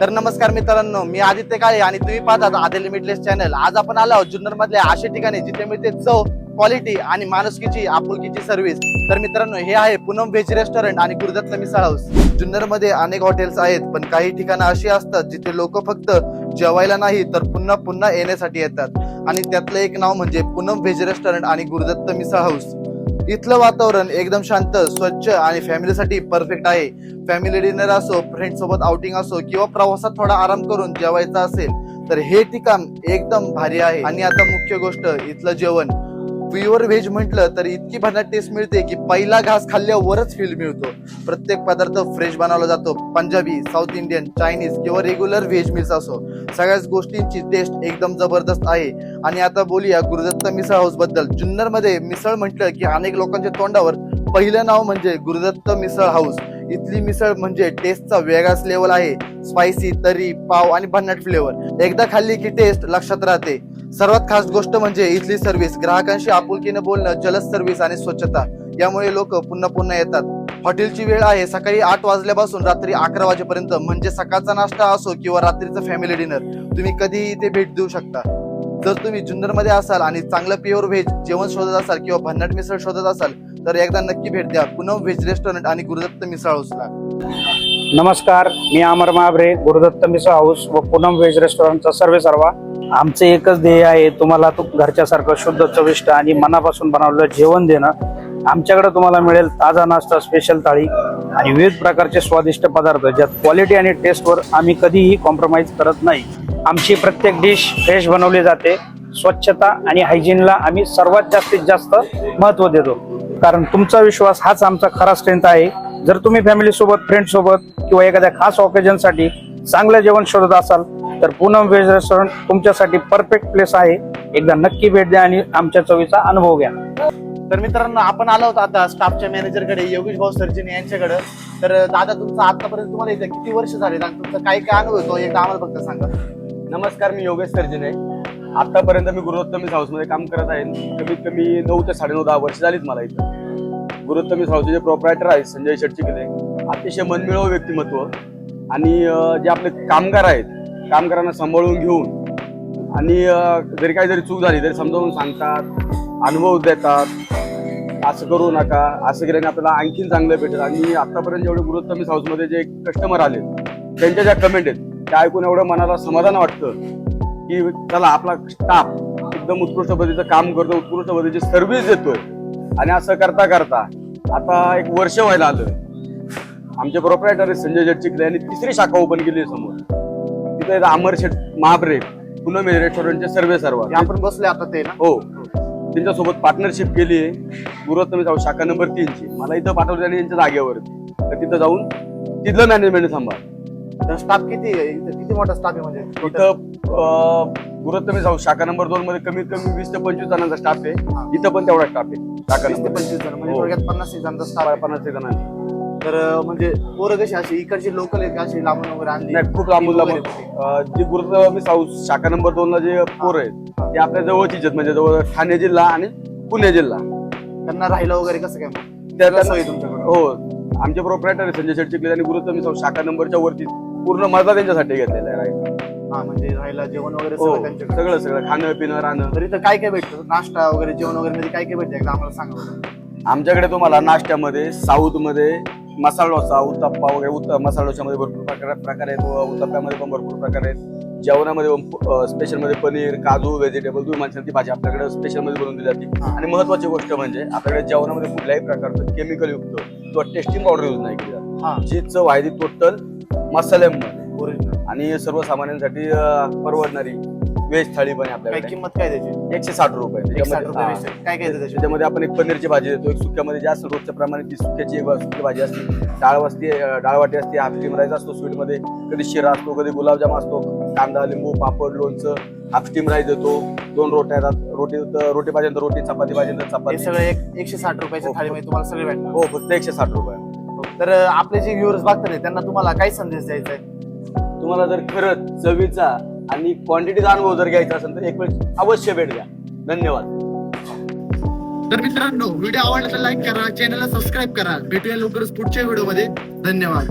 तर नमस्कार मित्रांनो, मी आदित्य काळे आणि तुम्ही पाहतात आदि लिमिटलेस चॅनल। आज आपण आलो आहोत जुन्नर मधल्या अशा ठिकाणी जिथे मिळते चव, क्वालिटी आणि माणुसकीची आपुलकीची सर्व्हिस। तर मित्रांनो, हे आहे पूनम व्हेज रेस्टॉरंट आणि गुरुदत्त मिसळ हाऊस। जुन्नर मध्ये अनेक हॉटेल्स आहेत, पण काही ठिकाणं अशी असतात जिथे लोक फक्त जेवायला नाही तर पुन्हा पुन्हा येण्यासाठी येतात। आणि त्यातलं एक नाव म्हणजे पूनम व्हेज रेस्टॉरंट आणि गुरुदत्त मिसळ हाऊस। इथलं वातावरण एकदम शांत, स्वच्छ आणि फॅमिलीसाठी परफेक्ट आहे। फॅमिली डिनर असो, फ्रेंड सोबत आउटिंग असो किंवा प्रवासात थोडा आराम करून जेवायचा असेल तर हे ठिकाण एकदम भारी आहे। आणि आता मुख्य गोष्ट, इथलं जेवण प्युअर व्हेज म्हटलं तर इतकी भन्नाट टेस्ट मिळते की पहिला घास खाल्ल्यावरच फील मिळतो। प्रत्येक पदार्थ फ्रेश बनवला जातो। पंजाबी, साऊथ इंडियन, चायनीज किंवा रेग्युलर व्हेज मिल्स असो, सगळ्याच गोष्टींची टेस्ट एकदम जबरदस्त आहे। आणि आता बोलूया गुरुदत्त मिसळ हाऊस बद्दल। जुन्नर मध्ये मिसळ म्हटलं की अनेक लोकांच्या तोंडावर पहिलं नाव म्हणजे गुरुदत्त मिसळ हाऊस। इथली मिसळ म्हणजे टेस्टचा वेगळाच लेवल आहे। स्पायसी, तरी, पाव आणि भन्नाट फ्लेवर एकदा खाल्ली की टेस्ट लक्षात राहते। सर्वात खास गोष्ट म्हणजे इथली सर्व्हिस, ग्राहकांशी आपुलकीने बोलणं, जलद सर्व्हिस आणि स्वच्छता, यामुळे लोक पुन्हा पुन्हा येतात। हॉटेलची वेळ आहे सकाळी 8 वाजल्यापासून रात्री 11 वाजेपर्यंत, म्हणजे सकाळचा नाश्ता असो किंवा रात्रीचं फॅमिली डिनर, तुम्ही कधीही इथे भेट देऊ शकता। जर तुम्ही जुन्नर मध्ये असाल आणि चांगलं प्युअर व्हेज जेवण शोधत असाल किंवा भन्नाट मिसळ शोधत असाल तर एकदा नक्की भेट द्या पूनम व्हेज रेस्टॉरंट आणि गुरुदत्त मिसळ हाऊसला। नमस्कार, मी अमर महाबरे, गुरुदत्त मिसळ हाऊस व पूनम व्हेज रेस्टॉरंटचा सर्वे सर्वा। आमचे एकच ध्येय आहे, तुम्हाला घरच्यासारखं शुद्ध, चविष्ट आणि मनापासून बनवलेलं जेवण देणं। आमच्याकडे तुम्हाला मिळेल ताजा नाश्ता, स्पेशल थाळी आणि विविध प्रकारचे स्वादिष्ट पदार्थ, ज्यात क्वालिटी आणि टेस्टवर आम्ही कधीही कॉम्प्रोमाइज करत नाही। आमची प्रत्येक डिश फ्रेश बनवली जाते। स्वच्छता आणि हायजीनला आम्ही सर्वात जास्तीत जास्त महत्त्व देतो, कारण तुमचा विश्वास हाच आमचा खरा स्ट्रेंथ आहे। जर तुम्ही फॅमिली सोबत, फ्रेंड सोबत किंवा एखाद्या खास ऑकेजनसाठी चांगलं जेवण शोधत असाल तर पूनम व्हेज रेस्टॉरंट तुमच्यासाठी परफेक्ट प्लेस आहे। एकदा नक्की भेट द्या आणि आमच्या चवीचा अनुभव घ्या। तर मित्रांनो, आपण आलो होतो आता स्टाफच्या मॅनेजरकडे, योगेश भाऊ सर्जिनी यांच्याकडे। तर दादा, तुमचा आतापर्यंत तुम्हाला इथे किती वर्ष झाले आणि तुमचा काय काय अनुभव तो एकदा आम्हाला फक्त सांगा। नमस्कार, मी योगेश सर्जिनी आहे। आतापर्यंत मी गुरुदत्त मिसळ हाऊसमध्ये काम करत आहे। कमीत कमी 9 ते 9.5-10 वर्ष झालीत मला इथं। गुरुदत्त मिसळ हाऊसचे जे प्रोप्रायटर आहेत संजय शेटचिकले, अतिशय मनमिळावू व्यक्तिमत्व आणि जे आपले कामगार आहेत, कामगारांना सांभाळून घेऊन आणि जरी चूक झाली तरी समजावून सांगतात, अनुभव देतात, असं करू नका, असं केल्याने आपल्याला आणखीन चांगलं भेटेल। आणि आतापर्यंत जेवढे गुरुदत्त मिसळ हाऊसमध्ये जे कस्टमर आले त्यांच्या ज्या कमेंट आहेत त्या ऐकून एवढं मनाला समाधान वाटतं की चला, आपला स्टाफ एकदम उत्कृष्ट पद्धतीचं काम करतो, उत्कृष्ट पद्धतीची सर्व्हिस देतोय। आणि असं करता करता आता 1 वर्ष व्हायला आलं। आमचे प्रोप्रायटर संजय शेटचिकले यांनी 3री शाखा ओपन केली समोर। तिथे अमर शेट महाबरे, पूनम व्हेज रेस्टॉरंटचे सर्वे सर्व आपण बसले आता ते ना। हो, त्यांच्यासोबत पार्टनरशिप केली आहे। गुरुदत्त मिसळ हाऊस शाखा नंबर 3ची मला इथं पाठवलं त्यांनी यांच्या जागेवरती, तर तिथं जाऊन तिथलं मॅनेजमेंट सांभाळ। तर स्टाफ किती मोठा स्टाफ आहे म्हणजे इथं गुरुदत्त मिसळ हाऊस शाखा नंबर 2 मध्ये कमीत कमी 20 ते 25 जणांचा स्टाफ आहे। इथं पण तेवढा स्टाफ आहे, शाखा 20 ते नंबर 25 जण, म्हणजे हो. थोडक्यात 50 जणांचा स्टाफ आहे। 50 जणांचा। तर म्हणजे पोरं कशी अशी इकडची लोकल आहेत, अशी लांबून वगैरे आणली? नाही, खूप लांबून जी गुरुदत्त मिसळ हाऊस शाखा नंबर 2 ला जे पोरं आहेत ते आपल्या जवळचीच आहेत, म्हणजे जवळ ठाणे जिल्हा आणि पुणे जिल्हा। त्यांना राहिलं वगैरे कसं काय त्या सोय तुमच्याकडे? हो, आमचे प्रोप्रायटर संजय शेटचिकले आणि गुरुदत्त मिसळ हाऊस शाखा नंबरच्या वरती पूर्ण मजा त्यांच्यासाठी घेतलेला आहे। हा, म्हणजे राहिला, जेवण वगैरे हो, सगळं त्यांच्याकडे? सगळं खाणं पिणं राहणं। तर इथं काय काय भेटतं, नाश्ता वगैरे, जेवण वगैरे मध्ये काय काय भेटतं एकदा आम्हाला सांगा बरं। आमच्याकडे तुम्हाला नाश्त्यामध्ये साऊथ मध्ये मसाला डोसा, उत्तप्पा वगैरे, मसाला डोशामध्ये भरपूर प्रकार आहेत, उत्तप्प्यामध्ये पण भरपूर प्रकार आहेत। जेवणामध्ये स्पेशल मध्ये पनीर, काजू, व्हेजिटेबल, तुम्ही म्हणशाल ती भाजी आपल्याकडे स्पेशल मध्ये बनवून दिली जाते। आणि महत्वाची गोष्ट म्हणजे आपल्याकडे जेवणामध्ये कुठल्याही प्रकारचं केमिकल युक्त किंवा टेस्टिंग पावडर यूज नाही केली जात। जी चव आहे ती टोटल मसाल्यामध्ये ओरिजिनल आणि सर्वसामान्यांसाठी परवडणारी व्हेज थाळी पण आहे आपल्याकडे। किंमत काय त्याची? 160 रुपये। काय काय त्याच्यामध्ये आपण एक पनीरची भाजी देतो, एक सुक्यामध्ये जास्त रोजच्या प्रमाणे ती सुक्याची सुकी भाजी असते, डाळवाटी असते, हाफ स्टीम राईस असतो, स्वीट मध्ये कधी शिरा असतो, कधी गुलाबजाम असतो, कांदा, लिंबू, पापड, लोणचं, हाफ स्टीम राईस देतो, 2 रोट्या येतात, रोटी पाहिजे तर रोटी, चपाती पाहिजे तर चपाती। हे सगळं 160 रुपयाच्या थाळीमध्ये तुम्हाला सगळे भेटणार? हो, फक्त 160 रुपये। तर आपले जे व्ह्युअर्स बघतात त्यांना तुम्हाला काय संदेश द्यायचा आहे? तुम्हाला जर खरंच चवीचा आणि क्वांटिटीचा अनुभव जर घ्यायचा असेल तर एक वेळ अवश्य भेट द्या। धन्यवाद। तर मित्रांनो, व्हिडिओ आवडला तर लाईक करा, चॅनलला सबस्क्राईब करा। भेटूया लवकरच पुढच्या व्हिडिओमध्ये। धन्यवाद।